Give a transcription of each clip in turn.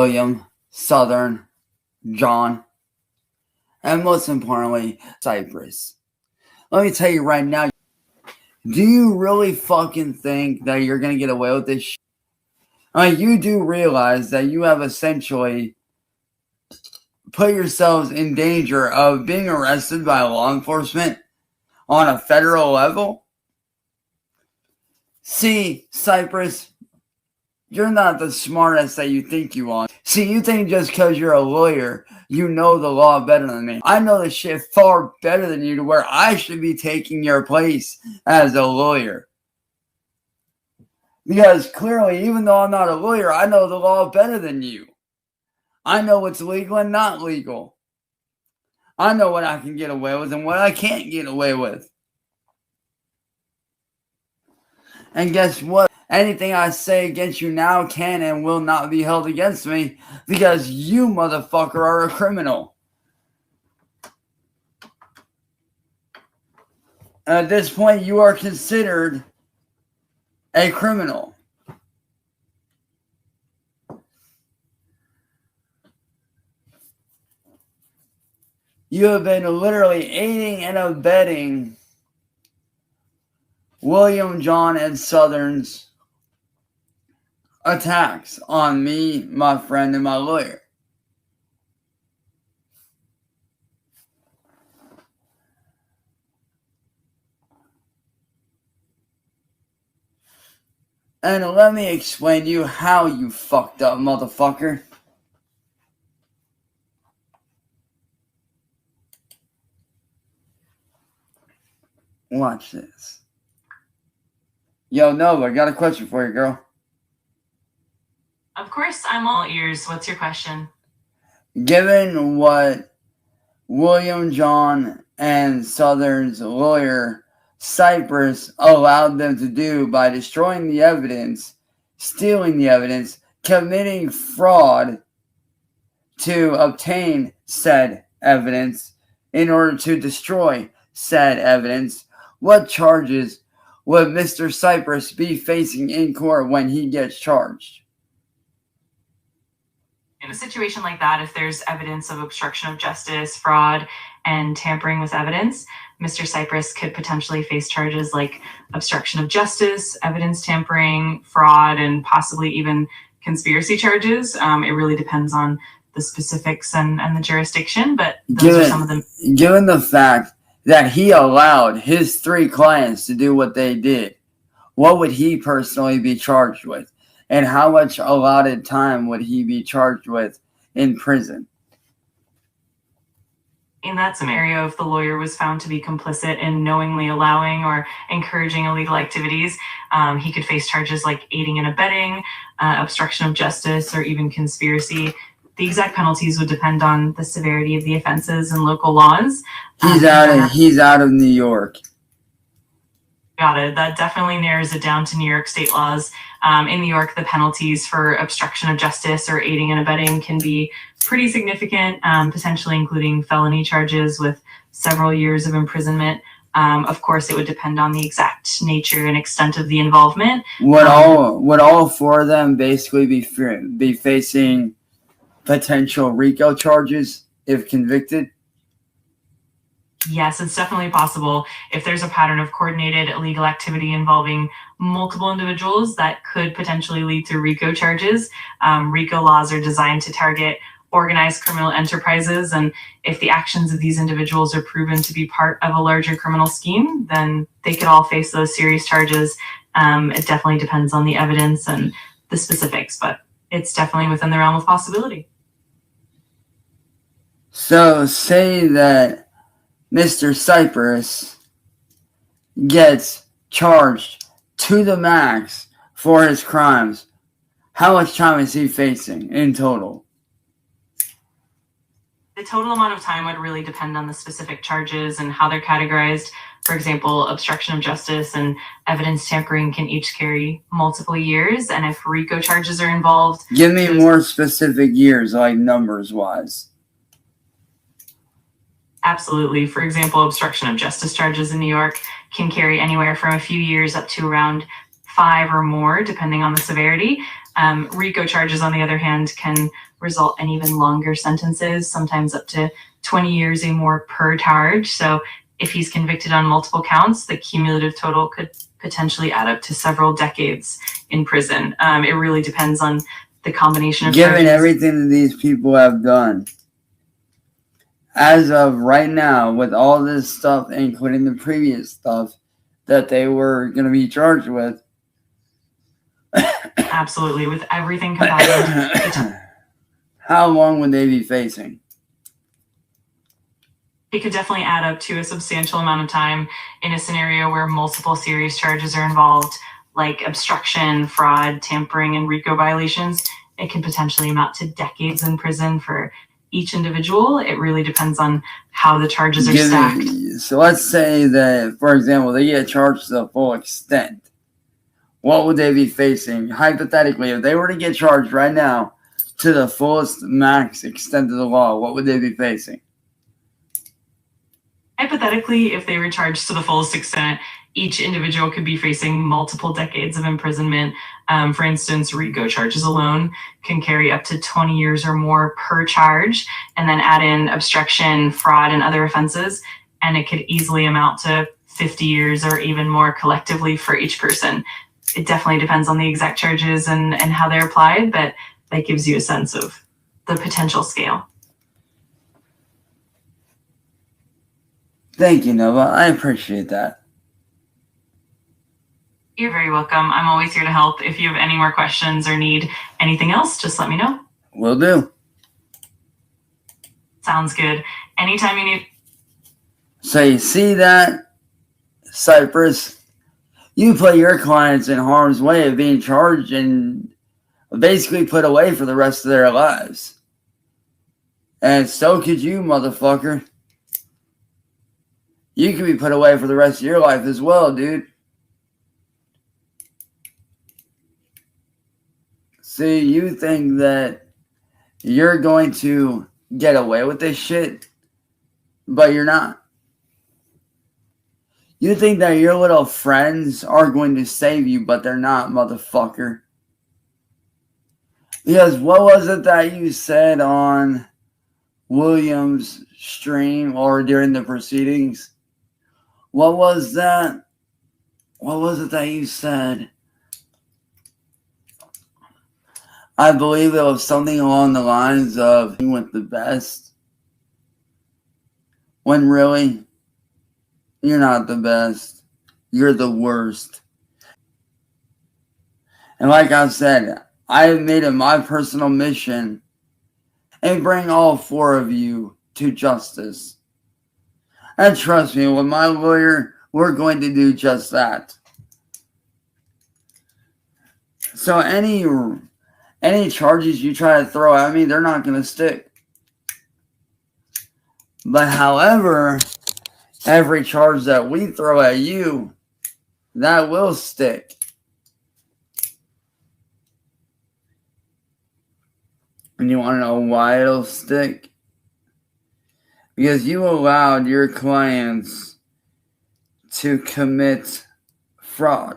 William, Southern, John, and most importantly, Cypress. Let me tell you right now, do you really fucking think that you're going to get away with this shit? I mean, you do realize that you have essentially put yourselves in danger of being arrested by law enforcement on a federal level? See, Cypress, you're not the smartest that you think you are. See, you think just because you're a lawyer, you know the law better than me. I know the shit far better than you to where I should be taking your place as a lawyer. Because clearly, even though I'm not a lawyer, I know the law better than you. I know what's legal and not legal. I know what I can get away with and what I can't get away with. And guess what? Anything I say against you now can and will not be held against me because you, motherfucker, are a criminal. At this point, you are considered a criminal. You have been literally aiding and abetting William, John, and Southern's attacks on me, my friend, and my lawyer. And let me explain to you how you fucked up, motherfucker. Watch this. Yo, Nova, I got a question for you, girl. Of course, I'm all ears. What's your question? Given what William, John, and Southern's lawyer, Cypress, allowed them to do by destroying the evidence, stealing the evidence, committing fraud to obtain said evidence in order to destroy said evidence, what charges would Mr. Cypress be facing in court when he gets charged? In a situation like that, if there's evidence of obstruction of justice, fraud, and tampering with evidence, Mr. Cypress could potentially face charges like obstruction of justice, evidence tampering, fraud, and possibly even conspiracy charges. It really depends on the specifics and the jurisdiction, but those are some of them. Given the fact that he allowed his 3 clients to do what they did, what would he personally be charged with? And how much allotted time would he be charged with in prison? In that scenario, if the lawyer was found to be complicit in knowingly allowing or encouraging illegal activities, he could face charges like aiding and abetting, obstruction of justice, or even conspiracy. The exact penalties would depend on the severity of the offenses and local laws. He's out of New York. Got it. That definitely narrows it down to New York state laws. In New York, the penalties for obstruction of justice or aiding and abetting can be pretty significant, potentially including felony charges with several years of imprisonment. Of course, it would depend on the exact nature and extent of the involvement. Would all 4 of them basically be facing potential RICO charges if convicted? Yes, it's definitely possible. If there's a pattern of coordinated illegal activity involving multiple individuals, that could potentially lead to RICO charges. RICO laws are designed to target organized criminal enterprises, and if the actions of these individuals are proven to be part of a larger criminal scheme, then they could all face those serious charges. It definitely depends on the evidence and the specifics, but it's definitely within the realm of possibility. So say that Mr. Cypress gets charged to the max for his crimes. How much time is he facing in total? The total amount of time would really depend on the specific charges and how they're categorized. For example, obstruction of justice and evidence tampering can each carry multiple years. And if RICO charges are involved... Give me more specific years, like numbers-wise. Absolutely. For example, obstruction of justice charges in New York can carry anywhere from a few years up to around 5 or more, depending on the severity. RICO charges, on the other hand, can result in even longer sentences, sometimes up to 20 years or more per charge. So if he's convicted on multiple counts, the cumulative total could potentially add up to several decades in prison. It really depends on the combination of Given charges. everything that these people have done, as of right now, with all this stuff, including the previous stuff that they were going to be charged with. Absolutely, with everything combined. How long would they be facing? It could definitely add up to a substantial amount of time in a scenario where multiple serious charges are involved, like obstruction, fraud, tampering, and RICO violations. It could potentially amount to decades in prison for each individual. It really depends on how the charges are stacked. So let's say that, for example, they get charged to the full extent. What would they be facing? Hypothetically, if they were to get charged right now to the fullest max extent of the law, what would they be facing? Hypothetically, if they were charged to the fullest extent, each individual could be facing multiple decades of imprisonment. For instance, RICO charges alone can carry up to 20 years or more per charge, and then add in obstruction, fraud, and other offenses, and it could easily amount to 50 years or even more collectively for each person. It definitely depends on the exact charges and how they're applied, but that gives you a sense of the potential scale. Thank you, Nova. I appreciate that. You're very welcome. I'm always here to help. If you have any more questions or need anything else, just let me know. Will do. Sounds good. Anytime you need. So you see that, Cypress? You put your clients in harm's way of being charged and basically put away for the rest of their lives. And so could you, motherfucker. You could be put away for the rest of your life as well, dude. See, you think that you're going to get away with this shit, but you're not. You think that your little friends are going to save you, but they're not, motherfucker. Because what was it that you said on William's stream or during the proceedings? What was that? What was it that you said? I believe it was something along the lines of you went the best. When really, you're not the best. You're the worst. And like I said, I have made it my personal mission and bring all four of you to justice. And trust me, with my lawyer, we're going to do just that. So any charges you try to throw at me, they're not going to stick. But however, every charge that we throw at you, that will stick. And you want to know why it'll stick? Because you allowed your clients to commit fraud,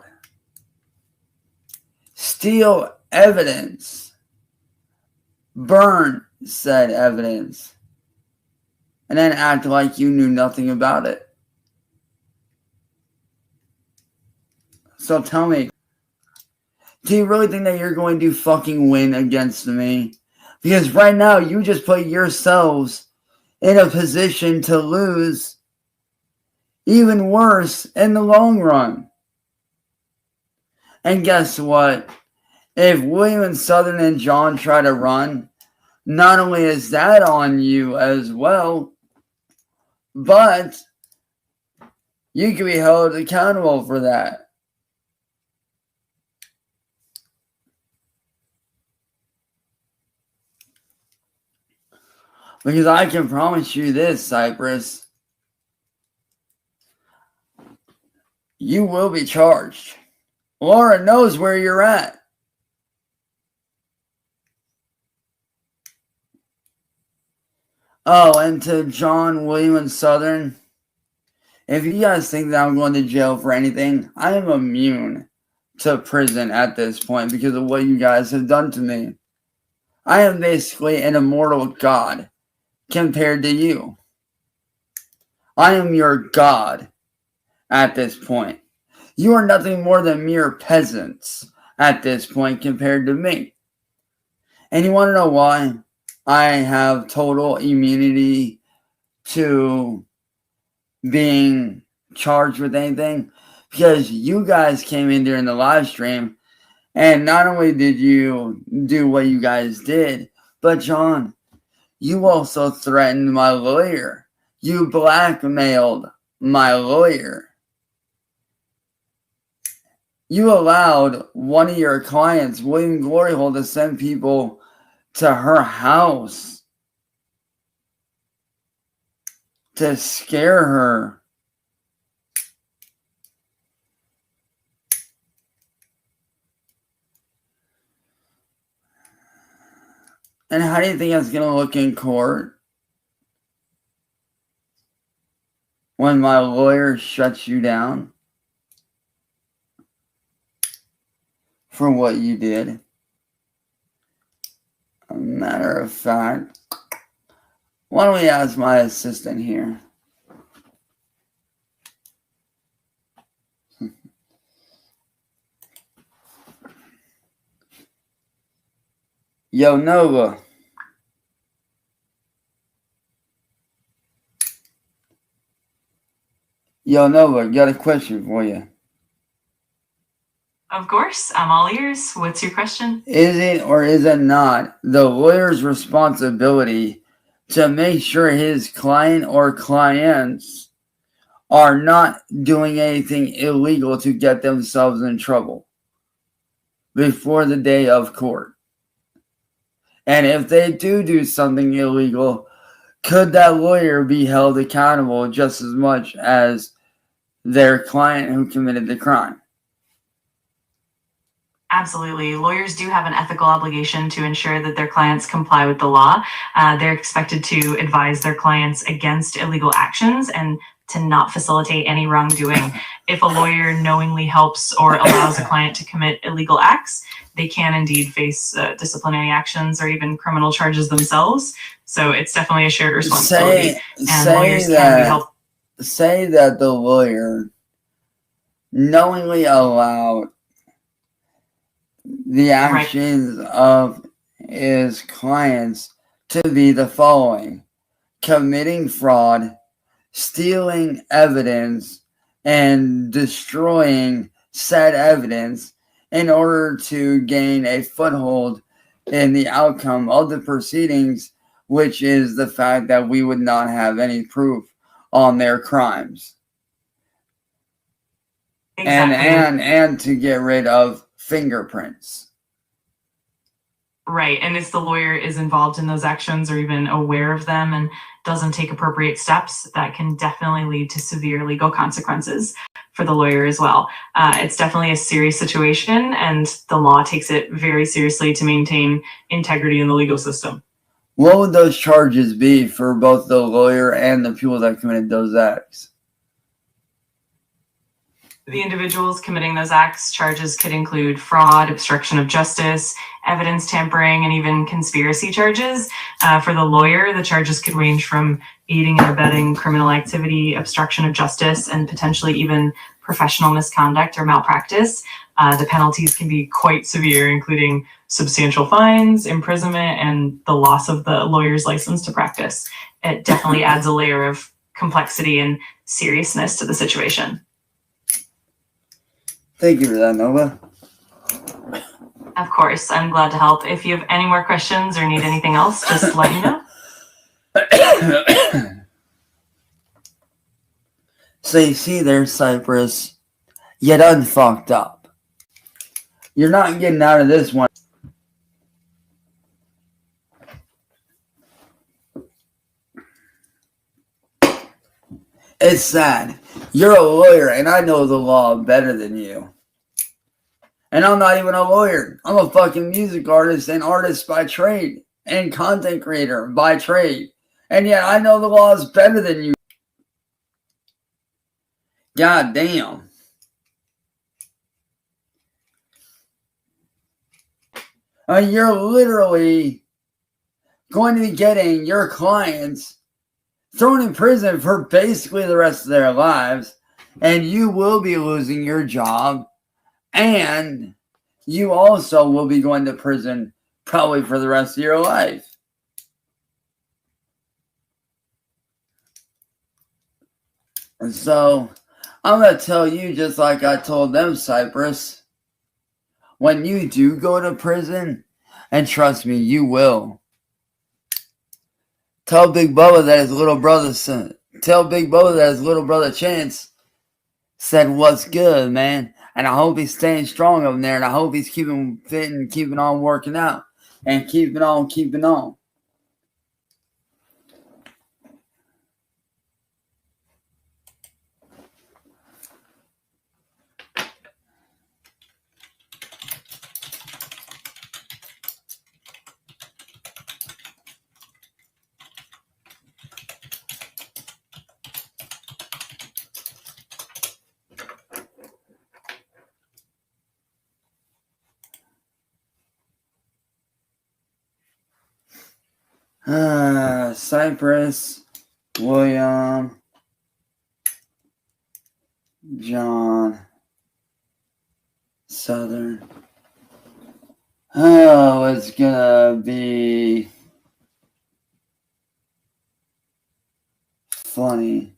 steal evidence, burn said evidence, and then act like you knew nothing about it. So tell me, do you really think that you're going to fucking win against me? Because right now you just put yourselves in a position to lose, even worse in the long run. And guess what? If William and Southern and John try to run, not only is that on you as well, but you can be held accountable for that. Because I can promise you this, Cypress. You will be charged. Laura knows where you're at. Oh, and to John, William, and Southern, if you guys think that I'm going to jail for anything, I am immune to prison at this point because of what you guys have done to me. I am basically an immortal god compared to you. I am your god at this point. You are nothing more than mere peasants at this point compared to me. And you want to know why I have total immunity to being charged with anything? Because you guys came in during the live stream, and not only did you do what you guys did, but John, you also threatened my lawyer. You blackmailed my lawyer. You allowed one of your clients, William Gloryhole, to send people to her house to scare her. And how do you think that's going to look in court when my lawyer shuts you down for what you did? A matter of fact, why don't we ask my assistant here? Yo, Nova. Yo, Nova, got a question for you. Of course, I'm all ears. What's your question? Is it or is it not the lawyer's responsibility to make sure his client or clients are not doing anything illegal to get themselves in trouble before the day of court? And if they do something illegal, could that lawyer be held accountable just as much as their client who committed the crime? Absolutely. Lawyers do have an ethical obligation to ensure that their clients comply with the law. They're expected to advise their clients against illegal actions and to not facilitate any wrongdoing. If a lawyer knowingly helps or allows a client to commit illegal acts, they can indeed face disciplinary actions or even criminal charges themselves. So it's definitely a shared responsibility. Say that the lawyer knowingly allowed the actions of his clients to be the following: committing fraud, stealing evidence, and destroying said evidence in order to gain a foothold in the outcome of the proceedings, which is the fact that we would not have any proof on their crimes. Exactly. And to get rid of fingerprints. Right. And if the lawyer is involved in those actions or even aware of them and doesn't take appropriate steps, that can definitely lead to severe legal consequences for the lawyer as well. It's definitely a serious situation, and the law takes it very seriously to maintain integrity in the legal system. What would those charges be for both the lawyer and the people that committed those acts? The individuals committing those acts, charges could include fraud, obstruction of justice, evidence tampering, and even conspiracy charges. For the lawyer, the charges could range from aiding and abetting criminal activity, obstruction of justice, and potentially even professional misconduct or malpractice. The penalties can be quite severe, including substantial fines, imprisonment, and the loss of the lawyer's license to practice. It definitely adds a layer of complexity and seriousness to the situation. Thank you for that, Nova. Of course, I'm glad to help. If you have any more questions or need anything else, just let me know. So you see there, Cypress, you done fucked up. You're not getting out of this one. It's sad. You're a lawyer, and I know the law better than you. And I'm not even a lawyer. I'm a fucking music artist and artist by trade and content creator by trade. And yet I know the laws better than you. God damn. You're literally going to be getting your clients thrown in prison for basically the rest of their lives, and you will be losing your job, and you also will be going to prison probably for the rest of your life. And so I'm going to tell you, just like I told them, CYRAXX, when you do go to prison, and trust me, you will, tell Big Bubba that his little brother Chance said, "What's good, man?" And I hope he's staying strong over there, and I hope he's keeping fit and keeping on working out and keeping on. CYRAXX, William, John, Southern. Oh, it's gonna be funny.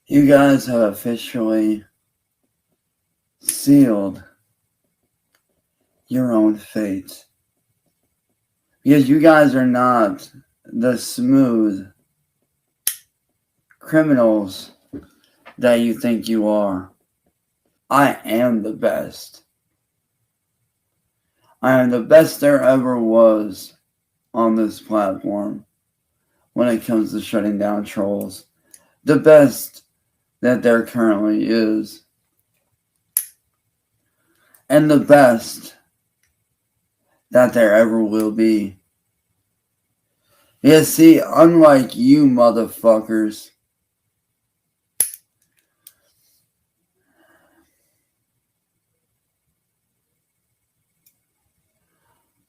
You guys have officially sealed your own fate. Because you guys are not the smooth criminals that you think you are. I am the best. I am the best there ever was on this platform when it comes to shutting down trolls. The best that there currently is. And the best that there ever will be. Yeah, see, unlike you motherfuckers,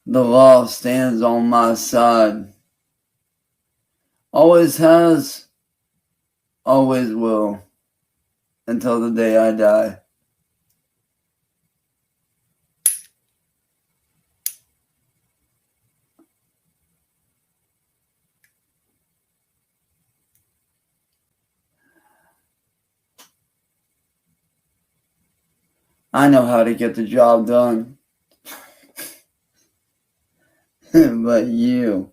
the law stands on my side. Always has, always will, until the day I die. I know how to get the job done. But you,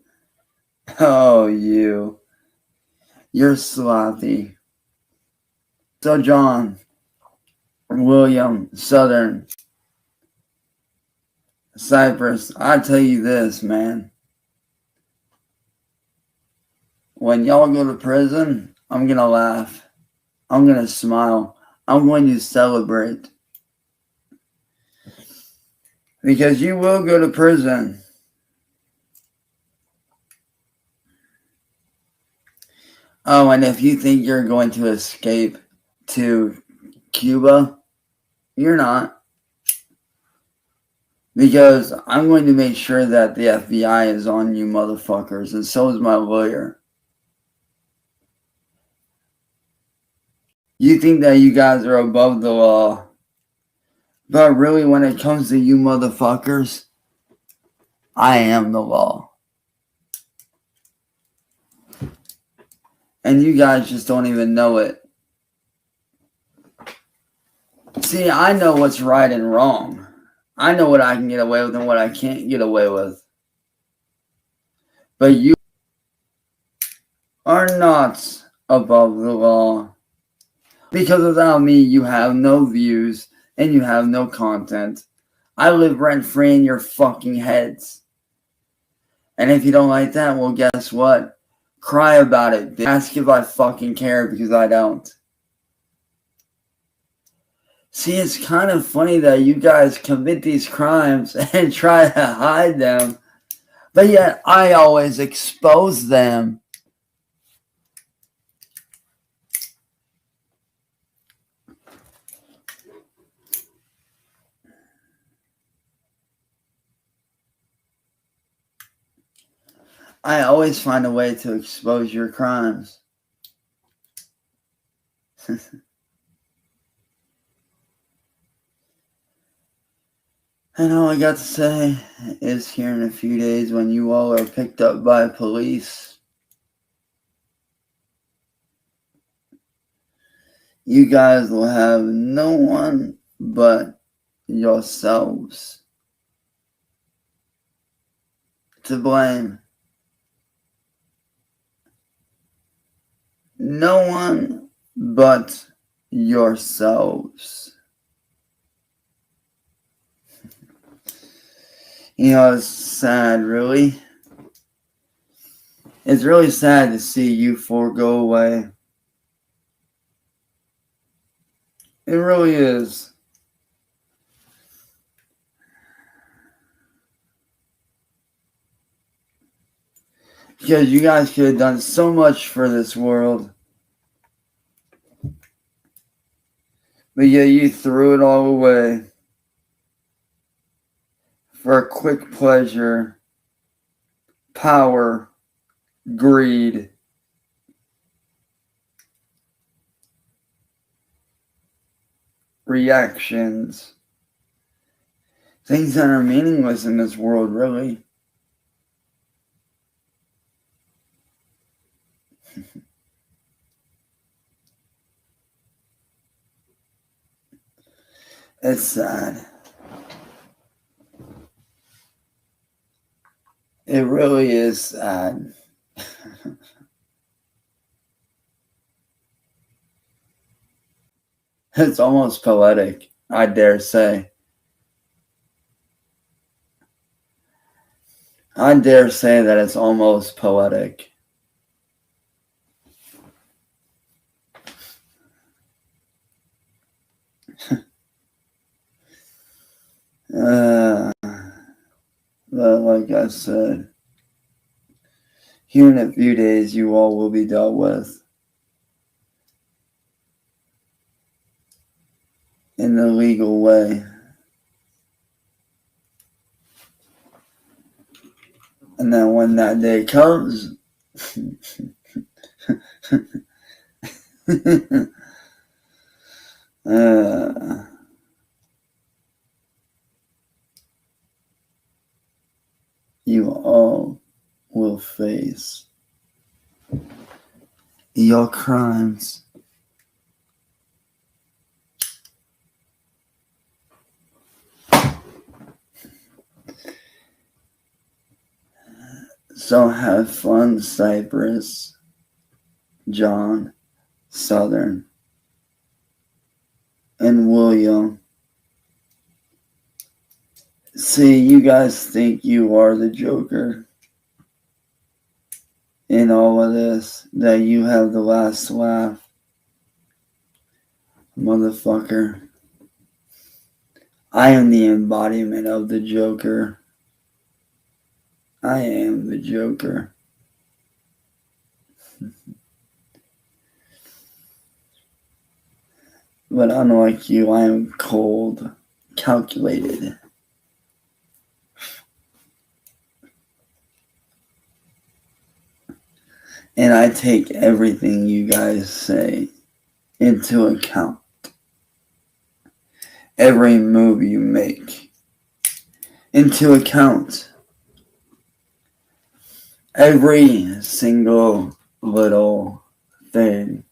oh you're sloppy. So John, William, Southern, CYRAXX, I tell you this, man. When y'all go to prison, I'm gonna laugh. I'm gonna smile. I'm going to celebrate. Because you will go to prison. Oh, and if you think you're going to escape to Cuba, you're not. Because I'm going to make sure that the FBI is on you motherfuckers, and so is my lawyer. You think that you guys are above the law. But really, when it comes to you motherfuckers, I am the law. And you guys just don't even know it. See, I know what's right and wrong. I know what I can get away with and what I can't get away with. But you are not above the law. Because without me, you have no views and you have no content. I live rent-free in your fucking heads. And if you don't like that, well, guess what? cry about it. Ask if I fucking care, because I don't. See, it's kind of funny that you guys commit these crimes and try to hide them, but yet I always expose them. I always find a way to expose your crimes. And all I got to say is, here in a few days, when you all are picked up by police, you guys will have no one but yourselves to blame. No one but yourselves. You know, it's sad, really. It's really sad to see you four go away. It really is. Because you guys could have done so much for this world. But yet you threw it all away for a quick pleasure, power, greed. Reactions. Things that are meaningless in this world, really. It's sad. It really is sad. It's almost poetic, I dare say. I dare say that it's almost poetic. But like I said, here in a few days, you all will be dealt with in the legal way. And then when that day comes, you all will face your crimes. So have fun, Cypress, John, Southern, and William. See, you guys think you are the Joker in all of this, that you have the last laugh. Motherfucker. I am the embodiment of the Joker. I am the Joker. But unlike you, I am cold, calculated. And I take everything you guys say into account. Every move you make into account. Every single little thing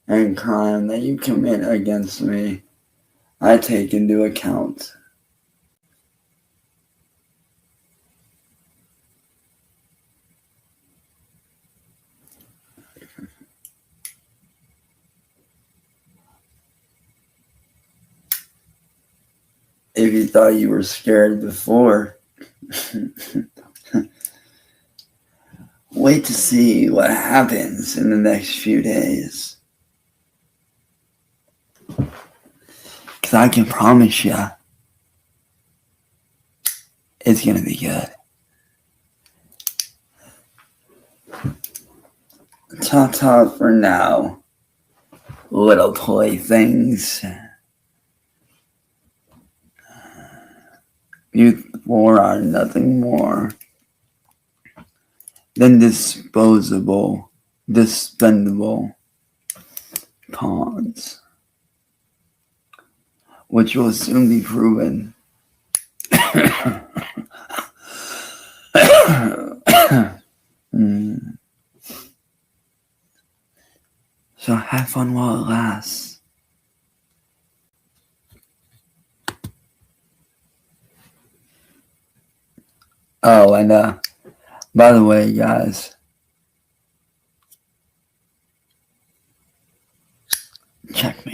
and crime that you commit against me, I take into account. If you thought you were scared before, wait to see what happens in the next few days. Because I can promise you, it's going to be good. Ta-ta for now, little toy things. You four are nothing more than disposable, dispendable pawns, which will soon be proven. So have fun while it lasts. Oh, and by the way, guys, check me.